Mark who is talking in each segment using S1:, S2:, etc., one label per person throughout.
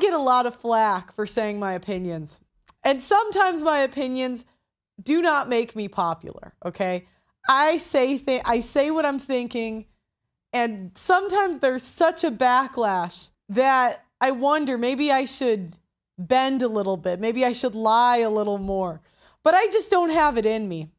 S1: get a lot of flack for saying my opinions. And sometimes my opinions do not make me popular, okay? I say what I'm thinking, and sometimes there's such a backlash that I wonder maybe I should bend a little bit. Maybe I should lie a little more. But I just don't have it in me.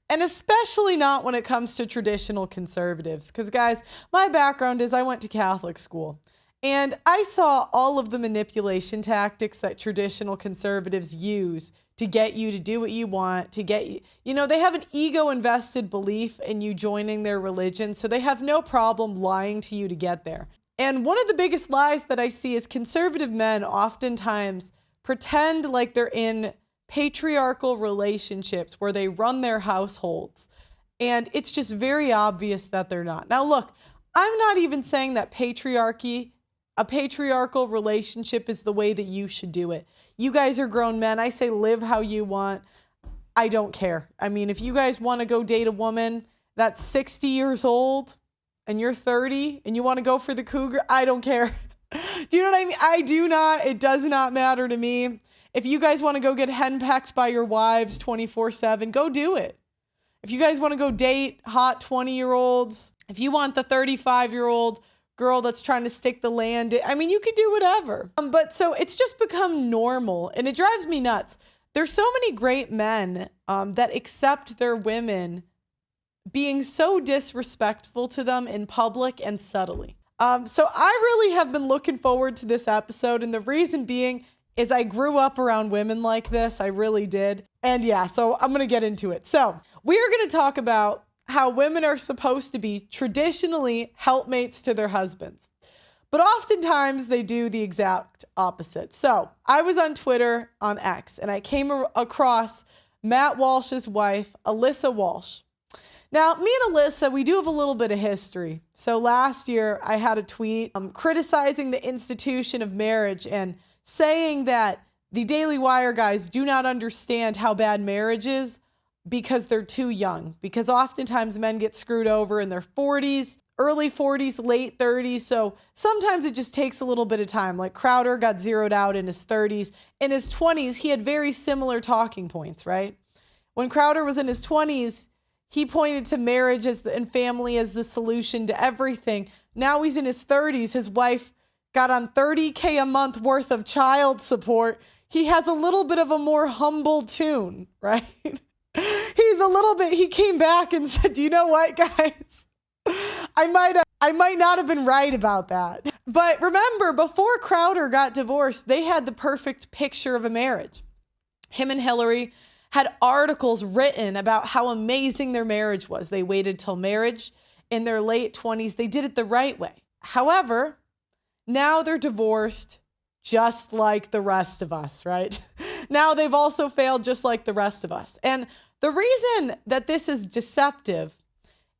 S1: And especially not when it comes to traditional conservatives. Because guys, my background is I went to Catholic school. And I saw all of the manipulation tactics that traditional conservatives use to get you to do what you want, to get you, they have an ego-invested belief in you joining their religion, so they have no problem lying to you to get there. And one of the biggest lies that I see is conservative men oftentimes pretend like they're in patriarchal relationships where they run their households. And it's just very obvious that they're not. Now, look, I'm not even saying that a patriarchal relationship is the way that you should do it. You guys are grown men. I say live how you want. I don't care. I mean, if you guys want to go date a woman that's 60 years old and you're 30 and you want to go for the cougar, I don't care. Do you know what I mean? I do not. It does not matter to me. If you guys want to go get henpecked by your wives 24/7, go do it. If you guys want to go date hot 20-year-olds, if you want the 35-year-old girl that's trying to stick the land, I mean, you could do whatever. But so it's just become normal, and it drives me nuts. There's so many great men that accept their women being so disrespectful to them in public and subtly. So I really have been looking forward to this episode, and the reason being is I grew up around women like this. I really did. And yeah, so I'm going to get into it. So we're going to talk about how women are supposed to be traditionally helpmates to their husbands. But oftentimes they do the exact opposite. So I was on Twitter, on X, and I came across Matt Walsh's wife, Alyssa Walsh. Now, me and Alyssa, we do have a little bit of history. So last year I had a tweet criticizing the institution of marriage and saying that the Daily Wire guys do not understand how bad marriage is because they're too young. Because oftentimes men get screwed over in their 40s, early 40s, late 30s. So sometimes it just takes a little bit of time. Like Crowder got zeroed out in his 30s. In his 20s, he had very similar talking points, right? When Crowder was in his 20s, he pointed to marriage and family as the solution to everything. Now he's in his 30s. His wife got on $30K a month worth of child support. He has a little bit of a more humble tune, right? He came back and said, do you know what, guys? I might not have been right about that. But remember, before Crowder got divorced, they had the perfect picture of a marriage. Him and Hillary had articles written about how amazing their marriage was. They waited till marriage in their late 20s. They did it the right way. However, now they're divorced just like the rest of us, right? Now they've also failed just like the rest of us. And the reason that this is deceptive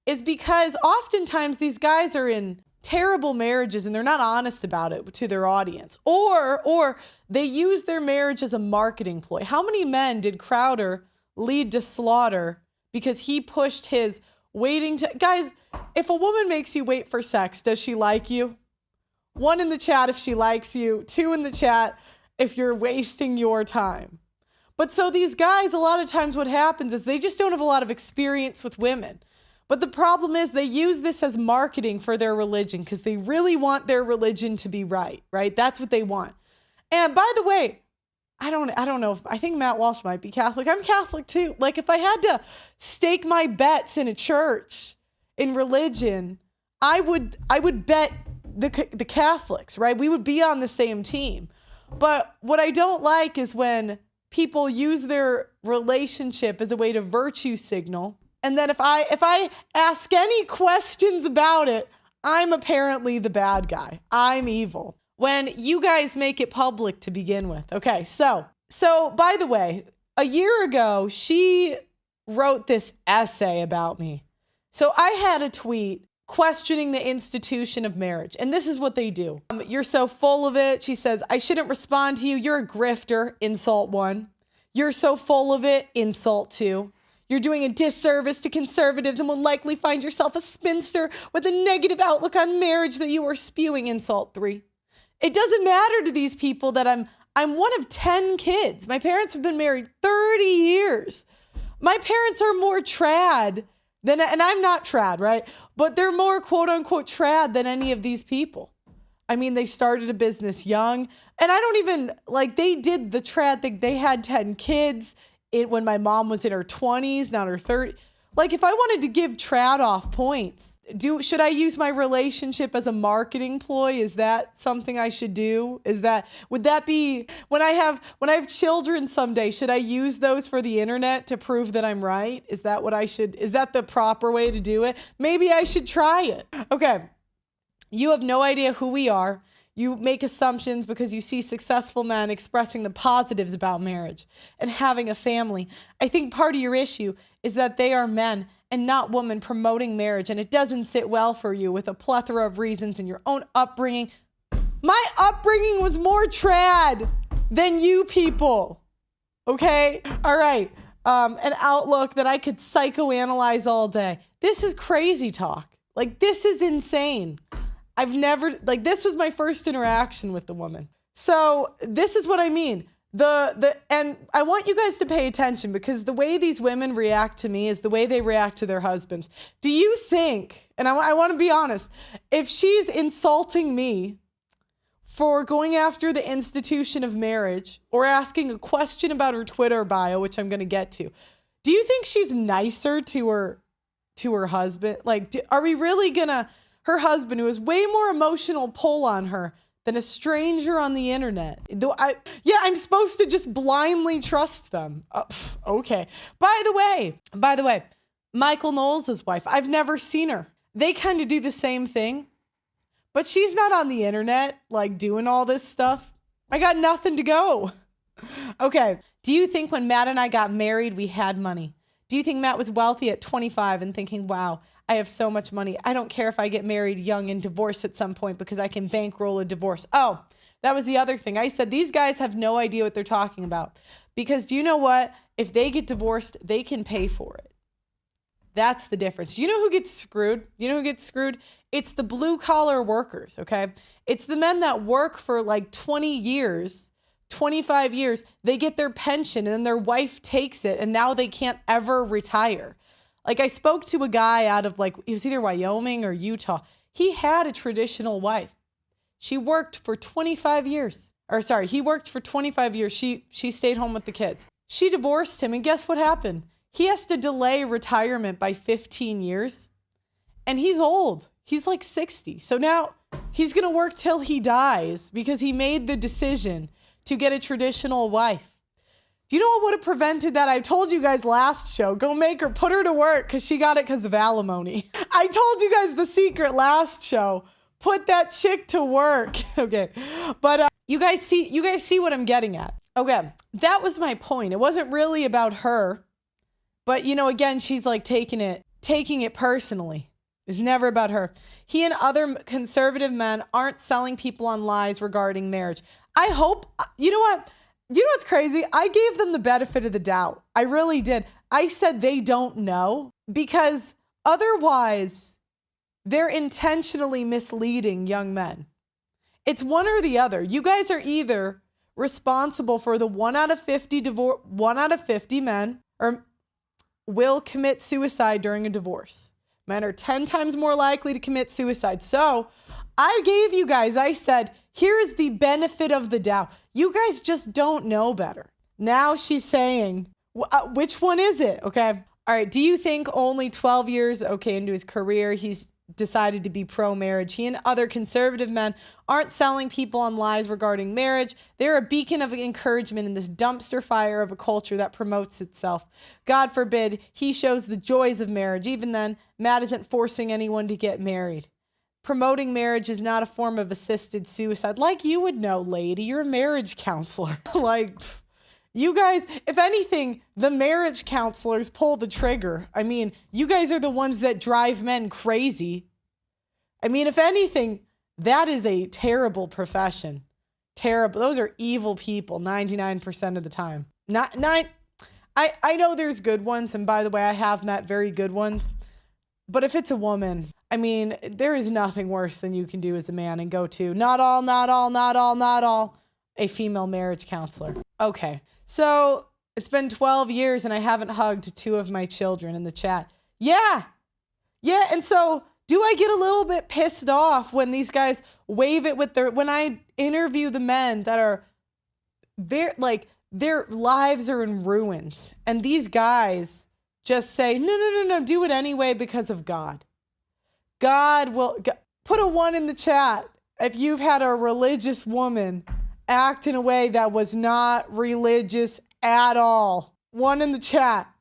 S1: is because oftentimes these guys are in terrible marriages and they're not honest about it to their audience. Or they use their marriage as a marketing ploy. How many men did Crowder lead to slaughter because he pushed his waiting to... Guys, if a woman makes you wait for sex, does she like you? 1 in the chat if she likes you. 2 in the chat if you're wasting your time. But so these guys, a lot of times what happens is they just don't have a lot of experience with women. But the problem is they use this as marketing for their religion because they really want their religion to be right? That's what they want. And by the way, I don't know. I think Matt Walsh might be Catholic. I'm Catholic too. Like if I had to stake my bets in a church, in religion, I would bet the Catholics, right? We would be on the same team. But what I don't like is when people use their relationship as a way to virtue signal. And then if I ask any questions about it, I'm apparently the bad guy. I'm evil. When you guys make it public to begin with. Okay, so by the way, a year ago, she wrote this essay about me. So I had a tweet questioning the institution of marriage. And this is what they do. You're so full of it. She says, I shouldn't respond to you. You're a grifter. Insult 1. You're so full of it. Insult 2. You're doing a disservice to conservatives and will likely find yourself a spinster with a negative outlook on marriage that you are spewing. Insult 3. It doesn't matter to these people that I'm one of 10 kids. My parents have been married 30 years. My parents are more trad than, and I'm not trad, right? But they're more quote unquote trad than any of these people. I mean, they started a business young, and I don't even, like, they did the trad thing. They had 10 kids when my mom was in her 20s, not her 30s. Like, if I wanted to give trad off points, should I use my relationship as a marketing ploy? Is that something I should do? Would that be, when I have children someday, should I use those for the internet to prove that I'm right? Is that the proper way to do it? Maybe I should try it. Okay. You have no idea who we are. You make assumptions because you see successful men expressing the positives about marriage and having a family. I think part of your issue is that they are men and not women promoting marriage, and it doesn't sit well for you with a plethora of reasons in your own upbringing. My upbringing was more trad than you people. Okay? All right. An outlook that I could psychoanalyze all day. This is crazy talk. Like, this is insane. This was my first interaction with the woman. So this is what I mean. And I want you guys to pay attention, because the way these women react to me is the way they react to their husbands. Do you think, and I want to be honest, if she's insulting me for going after the institution of marriage or asking a question about her Twitter bio, which I'm going to get to, do you think she's nicer to her husband? Like, are we really gonna, her husband, who has way more emotional pull on her than a stranger on the internet? I'm supposed to just blindly trust them. Okay. By the way, Michael Knowles' wife, I've never seen her. They kind of do the same thing, but she's not on the internet, like, doing all this stuff. I got nothing to go. Okay. Do you think when Matt and I got married, we had money? Do you think Matt was wealthy at 25 and thinking, wow, I have so much money, I don't care if I get married young and divorce at some point because I can bankroll a divorce? Oh, that was the other thing. I said, these guys have no idea what they're talking about. Because do you know what? If they get divorced, they can pay for it. That's the difference. You know who gets screwed? It's the blue collar workers, okay? It's the men that work for like 20 years, 25 years. They get their pension and then their wife takes it, and now they can't ever retire. Like, I spoke to a guy out of, like, it was either Wyoming or Utah. He had a traditional wife. She worked for 25 years. He worked for 25 years. She stayed home with the kids. She divorced him, and guess what happened? He has to delay retirement by 15 years. And he's old. He's like 60. So now he's going to work till he dies because he made the decision to get a traditional wife. Do you know what would have prevented that? I told you guys last show, put her to work, because she got it because of alimony. I told you guys the secret last show. Put that chick to work. Okay. But you guys see what I'm getting at. Okay. That was my point. It wasn't really about her. But, again, she's like taking it personally. It was never about her. He and other conservative men aren't selling people on lies regarding marriage. I hope, you know what? You know what's crazy? I gave them the benefit of the doubt. I really did. I said they don't know, because otherwise they're intentionally misleading young men. It's one or the other. You guys are either responsible for the 1 out of 50 men or will commit suicide during a divorce. Men are 10 times more likely to commit suicide. So I said, here is the benefit of the doubt. You guys just don't know better. Now she's saying, which one is it? Okay. All right. Do you think only 12 years, into his career, he's decided to be pro-marriage? He and other conservative men aren't selling people on lies regarding marriage. They're a beacon of encouragement in this dumpster fire of a culture that promotes itself. God forbid he shows the joys of marriage. Even then, Matt isn't forcing anyone to get married. Promoting marriage is not a form of assisted suicide. Like you would know, lady. You're a marriage counselor. Like, you guys, if anything, the marriage counselors pull the trigger. I mean, you guys are the ones that drive men crazy. I mean, if anything, that is a terrible profession. Terrible. Those are evil people 99% of the time. I know there's good ones. And by the way, I have met very good ones. But if it's a woman, I mean, there is nothing worse than you can do as a man and go to not all a female marriage counselor. Okay. So it's been 12 years and I haven't hugged 2 of my children in the chat. Yeah. Yeah. And so do I get a little bit pissed off when these guys wave it with when I interview the men that are very, like, their lives are in ruins and these guys just say, no, do it anyway because of God. God will put a 1 in the chat if you've had a religious woman act in a way that was not religious at all. 1 in the chat.